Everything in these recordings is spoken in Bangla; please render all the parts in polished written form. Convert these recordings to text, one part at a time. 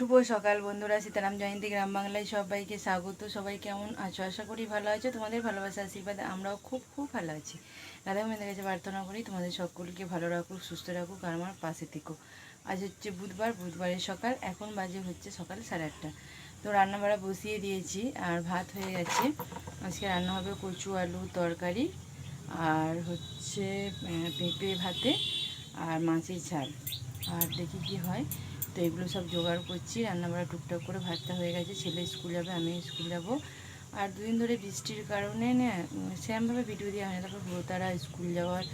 শুভ সকাল বন্ধুরা, সীতারাম জয়ন্তী গ্রাম বাংলায় সবাইকে স্বাগত। সবাই কেমন আছো? আশা করি ভালো আছো। তোমাদের ভালোবাসা আশীর্বাদে আমরাও খুব খুব ভালো আছি। রাধা গোবিন্দের কাছে প্রার্থনা করি তোমাদের সকলকে ভালো রাখুক, সুস্থ রাখুক আর আমার পাশে থেকো। আজ হচ্ছে বুধবারের সকাল, এখন বাজে হচ্ছে সকাল 8:30। তো রান্নাবাড়া বসিয়ে দিয়েছি আর ভাত হয়ে গেছে। আজকে রান্না হবে কচু আলু তরকারি আর হচ্ছে পেঁপে ভাতে আর মাছের ঝাল। আর দেখি কি হয়। তো এগুলো সব জোগাড় করছি। রান্নাবাড়া টুকটাক করে ভাতটা হয়ে গেছে। ছেলে স্কুল যাবে, আমি স্কুল যাব। আর দুদিন ধরে বৃষ্টির কারণে না সেরকমভাবে ভিডিও দেওয়া হয় না। তারপর তারা স্কুল যাওয়ার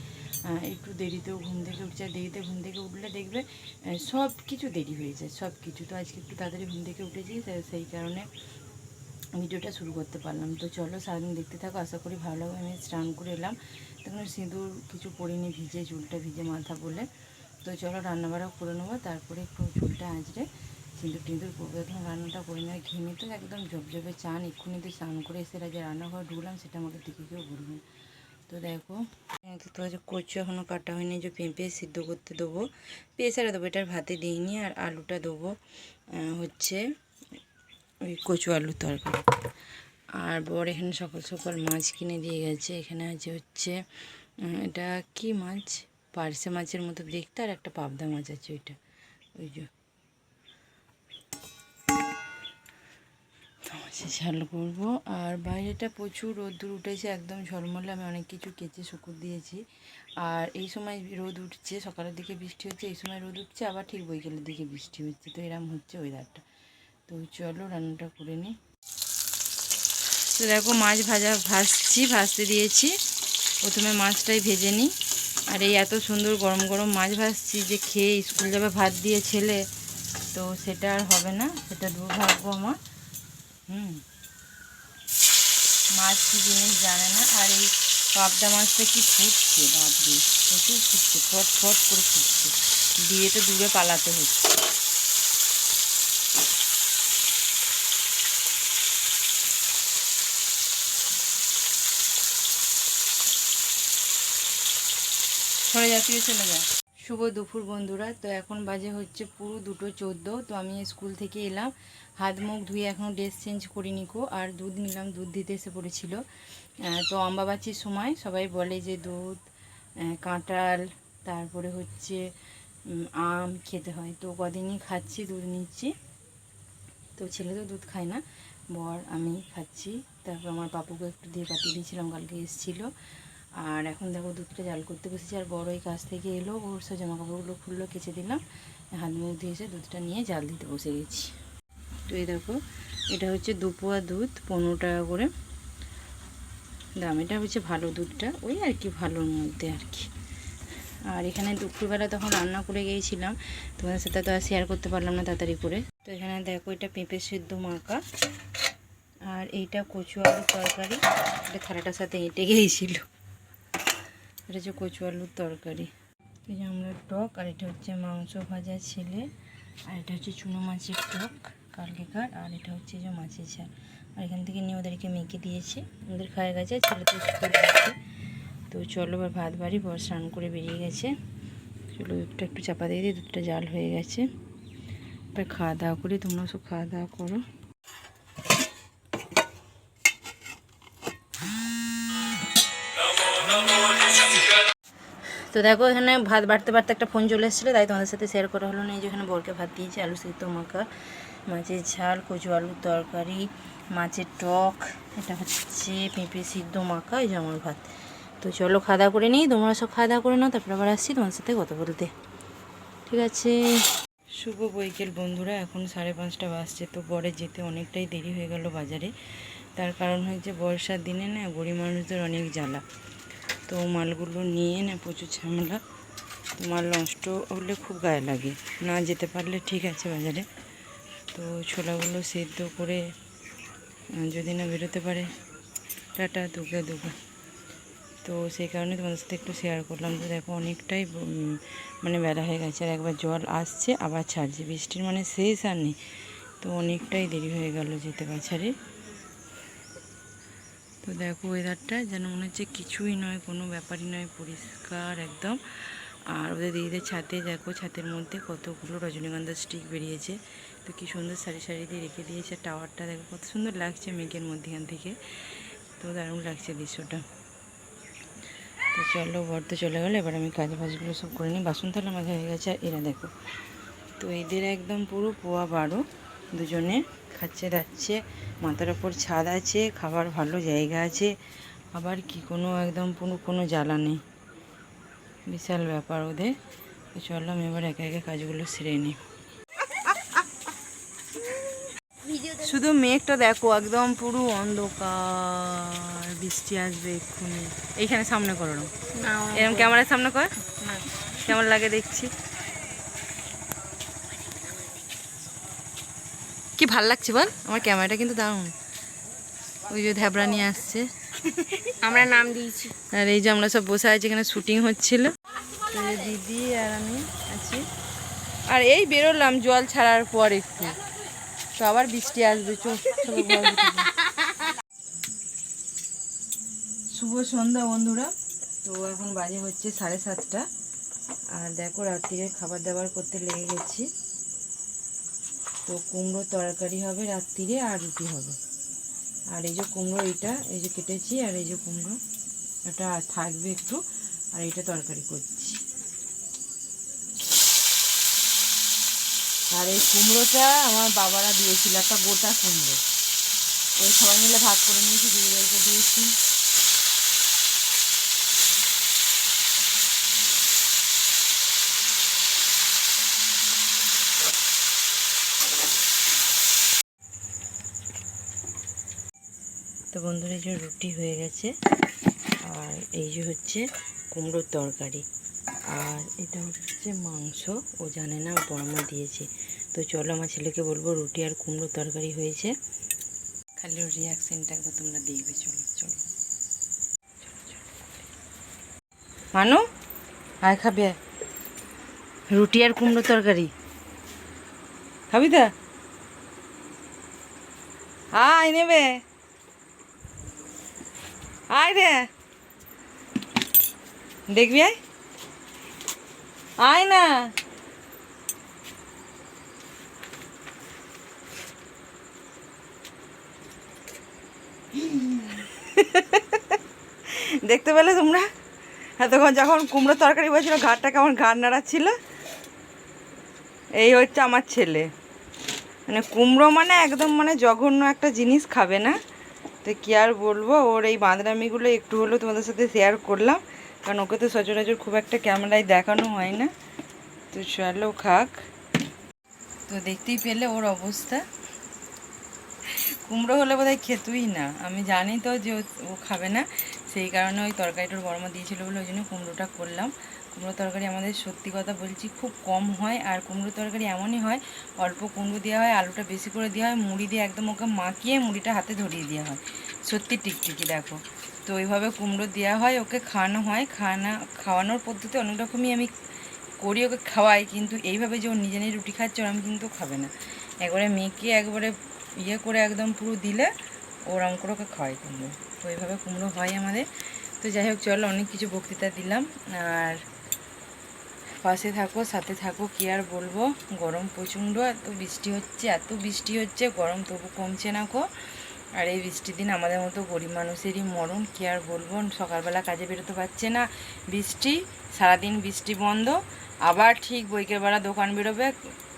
একটু দেরিতেও ঘুম থেকে উঠছে। দেরিতে ঘুম থেকে উঠলে দেখবে সব কিছু দেরি হয়ে যায়, সব কিছু। তো আজকে একটু তাড়াতাড়ি ঘুম থেকে উঠেছি, সেই কারণে ভিডিওটা শুরু করতে পারলাম। তো চলো সারাদিন দেখতে থাকো, আশা করি ভালো লাগবে। আমি স্নান করে এলাম, তখন সিঁদুর কিছু পরিনি, ভিজে চুলটা ভিজে মাথা বলে। তো চলো রান্নাবাড়া করে নেবো, তারপরে একটু চুলটা আঁচড়ে সিঁদুর টিঁদুর করবো। এখন রান্নাটা করে নেওয়া ঘেমে তো একদম ঝপঝপে চান। এক্ষুনি তো স্নান করে এসে যে রান্নাঘর ঢুকলাম, সেটা আমাকে দেখে কেউ বলবে। তো দেখো তো কচু এখনও কাটা হয়নি, যে পেঁপে সিদ্ধ করতে দেবো, পেঁচারা দেবো, এটার ভাতে দিইনি। আর আলুটা দেবো হচ্ছে ওই কচু আলুর তরকারি। আর বর এখানে সকাল সকাল মাছ কিনে দিয়ে গেছে। এখানে আছে হচ্ছে এটা কি মাছ, পার্শে মাছের মতো দেখতে, আর একটা পাবদা মাছ আছে, ওইটা ওই যে মাছের ঝাল করবো। আর বাইরেটা প্রচুর রোদ্দুর উঠেছে, একদম ঝলমলে। আমি অনেক কিছু কেচে শুকুর দিয়েছি। আর এই সময় রোদ উঠছে, সকালের দিকে বৃষ্টি হচ্ছে, এই সময় রোদ উঠছে, আবার ঠিক বৈকালের দিকে বৃষ্টি হচ্ছে। তো এরম হচ্ছে ওয়েদারটা। তো চলো রান্নাটা করে নিই। তো দেখো মাছ ভাজতে দিয়েছি। প্রথমে মাছটাই ভেজে নিই। আর এই এত সুন্দর গরম গরম মাছ ভাজছি যে খেয়ে স্কুল যাবে ভাত দিয়ে ছেলে, তো সেটা আর হবে না, সেটা দুর্ভাগ্য আমার। মাছ কী জিনিস জানে না। আর এই পাবদা মাছটা কি ফুটছে, বাপরে প্রচুর ফুটছে, ফট ফট করে ফুটছে, দিয়ে তো দূরে পালাতে হচ্ছে। সরে জাতীয় চলে যায়। শুভ দুপুর বন্ধুরা। তো এখন বাজে হচ্ছে পুরো 2:14। তো আমি স্কুল থেকে এলাম, হাত মুখ ধুয়ে এখনও ড্রেস চেঞ্জ করিনি কো। আর দুধ নিলাম, দুধ দিতে এসে পড়েছিল। তো অম্বাবাচির সময় সবাই বলে যে দুধ, কাঁঠাল, তারপরে হচ্ছে আম খেতে হয়। তো কদিনই খাচ্ছি, দুধ নিচ্ছি। তো ছেলে তো দুধ খায় না, বর আমি খাচ্ছি। তারপর আমার পাপুকে একটু দিয়ে পাঠিয়ে দিয়েছিলাম, কালকে এসেছিলো। আর এখন দেখো দুধটা জাল করতে বসেছি। আর বড় ওই কাছ থেকে এলো, ওর সব জামা কাপড়গুলো খুললো, কেচে দিলাম, হাত মুখ দিয়ে এসে দুধটা নিয়ে জাল দিতে বসে গেছি। তো এই দেখো, এটা হচ্ছে 2 পোয়া দুধ, 15 টাকা করে দাম। এটা হচ্ছে ভালো দুধটা, ওই আর কি ভালোর মধ্যে আর কি। আর এখানে দুপুরবেলা তখন রান্না করে গিয়েছিলাম, তোমাদের সাথে তো আর শেয়ার করতে পারলাম না তাড়াতাড়ি করে। তো এখানে দেখো, এটা পেঁপে সেদ্ধ মাখা, আর এইটা কচু আলুর তরকারি। এটা থালাটার সাথে এঁটে গিয়েছিল। এটা হচ্ছে কচু আলুর তরকারি। এই যে আমরা টক, আর এটা হচ্ছে মাংস ভাজা ছেলে, আর এটা হচ্ছে চুনো মাছের টক কালকেকার, আর এটা হচ্ছে যে মাছের ঝাল। আর এখান থেকে নিয়ে ওদেরকে মেখে দিয়েছি, ওদের খাওয়া গেছে, ছেলে তো স্কুল গেছে। তো চলো এবার ভাত বাড়ি, বর স্নান করে বেরিয়ে গেছে। চলো দুধটা একটু চাপা দিয়ে দিই, দুধটা জাল হয়ে গেছে। এবার খাওয়া দাওয়া করি, তোমরা সব খাওয়া দাওয়া করো। তো দেখো, এখানে ভাত বাড়তে বাড়তে একটা ফোন চলে এসেছিলো, তাই তোমাদের সাথে শেয়ার করা হলো না। এই যে এখানে বরকে ভাত দিয়েছি, আলু সিদ্ধ মাখা, মাছের ঝাল, কচু আলুর তরকারি, মাছের টক, এটা হচ্ছে পেঁপে সিদ্ধ মাখা, এই যে আমার ভাত। তো চলো খাওয়া দাওয়া করে নিই, তোমরা সব খাওয়া দাওয়া করে নাও, তারপরে আবার আসছি তোমার সাথে কথা বলতে। ঠিক আছে। শুভ বৈকাল বন্ধুরা, এখন 5:30 বাজছে। তো বরে যেতে অনেকটাই দেরি হয়ে গেল বাজারে। তার কারণ হচ্ছে বর্ষার দিনে না গরিব মানুষদের অনেক জ্বালা। তো মালগুলো নিয়ে না প্রচুর ঝামেলা। তো মাল নষ্ট হলে খুব গায়ে লাগে, না যেতে পারলে ঠিক আছে বাজারে। তো ছোলাগুলো সেদ্ধ করে যদি না বেরোতে পারে, টাটা দুগে দুগে। তো সেই কারণে তোমাদের সাথে একটু শেয়ার করলাম। তো দেখো অনেকটাই মানে বেলা হয়ে গেছে, আর একবার জল আসছে আবার ছাড়ছে, বৃষ্টির মানে শেষ আর নেই। তো অনেকটাই দেরি হয়ে গেল যেতে বাজারে। তো দেখো ওয়েদারটা যেন মনে হচ্ছে কিছুই নয়, কোনো ব্যাপারই নয়, পরিষ্কার একদম। আর ওদের দিদিদের ছাদে দেখো, ছাদের মধ্যে কতগুলো রজনীগন্ধার স্টিক বেরিয়েছে। তো কি সুন্দর সারি সারি দিয়ে রেখে দিয়েছে। টাওয়ারটা দেখো কত সুন্দর লাগছে মেঘের মধ্যেখান থেকে, তো দারুণ লাগছে দৃশ্যটা। তো চলো, বর তো চলে গেলো, এবার আমি কাজ বাজগুলো সব করে নিই। বাসন থালা মাঝে হয়ে গেছে। আর এরা দেখো, তো এদের একদম পুরো পোয়া 12, দুজনে খাচ্ছে দাচ্ছে, মাথার ওপর ছাদ আছে, খাবার ভালো জায়গা আছে, আবার কি কোনো একদম কোনো জ্বালা নেই, বিশাল ব্যাপার ওদের। তো চলো আমি এবার একে একে কাজগুলো সেরে নিই। শুধু মেঘটা দেখো, একদম পুরো অন্ধকার, বৃষ্টি আসবে এক্ষুনি। এইখানে সামনে করো না, এরকম ক্যামেরার সামনে কর, কেমন লাগে দেখছি। কি ভাল লাগছে বল, আমার ক্যামেরাটা কিন্তু দারুণ। ওই যে ধ্যাবরা নিয়ে আসছে, আমরা নাম দিয়েছি। আর এই যে আমরা সব বসে আছি, এখানে শুটিং হচ্ছিল। তো দিদি আর আমি আছি, আর এই বেরোলাম জল ছাড়ার পর একটু, তো আবার বৃষ্টি আসবে। শুভ সন্ধ্যা বন্ধুরা। তো এখন বাজে হচ্ছে 7:30, আর দেখো রাত্রিরে খাবার দাবার করতে লেগে গেছি। তো কুমড়ো তরকারি হবে রাত্রিরে, আর রুটি হবে। আর এই যে কুমড়ো, এইটা এই যে কেটেছি, আর এই যে কুমড়ো এটা থাকবে একটু, আর এইটা তরকারি করছি। আর এই কুমড়োটা আমার বাবারা দিয়েছিল, একটা গোটা কুমড়ো, ওই সবাই মিলে ভাগ করে নিয়েছি, দিদিদেরকে দিয়েছি। তো বন্ধুরা, এই যে রুটি হয়ে গেছে, আর এই যে হচ্ছে কুমড়োর তরকারি, আর এটা হচ্ছে মাংস। ও জানে না, ও বড়মা দিয়েছে। তো চলো, আমার ছেলেকে বলবো রুটি আর কুমড়োর তরকারি হয়েছে, খালি ওর রিয়াকশনটা একবার তোমরা দেখবে। চলো চলো মানু, আয় খাবে রুটি আর কুমড়োর তরকারি, খাবি তো? আয় নেবে, আয় রে, দেখবি, আয় আয় না। দেখতে পেলে তোমরা এতক্ষণ যখন কুমড়ো তরকারি বলছিল, ঘাটটা কেমন ঘাড় নাড়াচ্ছিল? এই হচ্ছে আমার ছেলে, মানে কুমড়ো মানে একদম মানে জঘন্য একটা জিনিস, খাবে না। তো কী আর বলবো, ওর এই বাঁদরামিগুলো একটু হলেও তোমাদের সাথে শেয়ার করলাম, কারণ ওকে তো সচরাচর খুব একটা ক্যামেরায় দেখানো হয় না। তো চলো খাক। তো দেখতেই পেলে ওর অবস্থা, কুমড়ো হলে বোধহয় খেতুই না। আমি জানি তো যে ও খাবে না, সেই কারণে ওই তরকারিটার গরমা দিয়েছিল বলে ওই জন্য কুমড়োটা করলাম। কুমড়ো তরকারি আমাদের সত্যি কথা বলছি খুব কম হয়, আর কুমড়ো তরকারি এমনই হয়, অল্প কুমড়ো দেওয়া হয়, আলুটা বেশি করে দেওয়া হয়, মুড়ি দিয়ে একদম ওকে মাখিয়ে মুড়িটা হাতে ধরিয়ে দেওয়া হয়, সত্যি টিকটিকি দেখো। তো ওইভাবে কুমড়ো দেওয়া হয়, ওকে খাওয়ানো হয়। খাওয়ানোর পদ্ধতি অনেক রকমই আমি করি, ওকে খাওয়াই, কিন্তু এইভাবে যে ও নিজে নিজে রুটি খাচ্ছে, ওরম কিন্তু খাবে না। একবারে মেখে একবারে ইয়ে করে একদম পুরো দিলে ওরম করে ওকে খাওয়াই কুমড়ো। তো এইভাবে কুমড়ো হয় আমাদের। তো যাই হোক, চলো, অনেক কিছু বক্তৃতা দিলাম, আর পাশে থাকো, সাথে থাকো, কি আর বলবো। গরম প্রচণ্ড, এত বৃষ্টি হচ্ছে, গরম তবু কমছে না গো। আর এই বৃষ্টির দিন আমাদের মতো গরিব মানুষেরই মরণ, কি আর বলবো। সকালবেলা কাজে বেরোতে পারছে না, বৃষ্টি, সারাদিন বৃষ্টি বন্ধ, আবার ঠিক বৈকেলবেলা দোকান বেরোবে,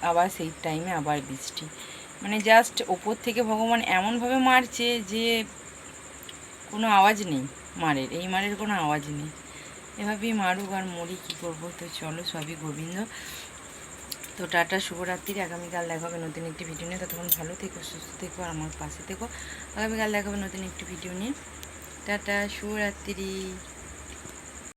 আবার সেই টাইমে আবার বৃষ্টি। মানে জাস্ট ওপর থেকে ভগবান এমনভাবে মারছে যে কোনো আওয়াজ নেই মারের, এই মারের কোনো আওয়াজ নেই। এভাবেই মারুক, আর মরি, কী করবো। তো চলো, সবই গোবিন্দ। তো টাটা, শুভরাত্রি। আগামীকাল দেখা হবে নতুন একটি ভিডিও নিয়ে। ততক্ষণ ভালো থেকো, সুস্থ থেকো, আর আমার পাশে থেকো। আগামীকাল দেখা হবে নতুন একটি ভিডিও নিয়ে। টাটা, শুভরাত্রি।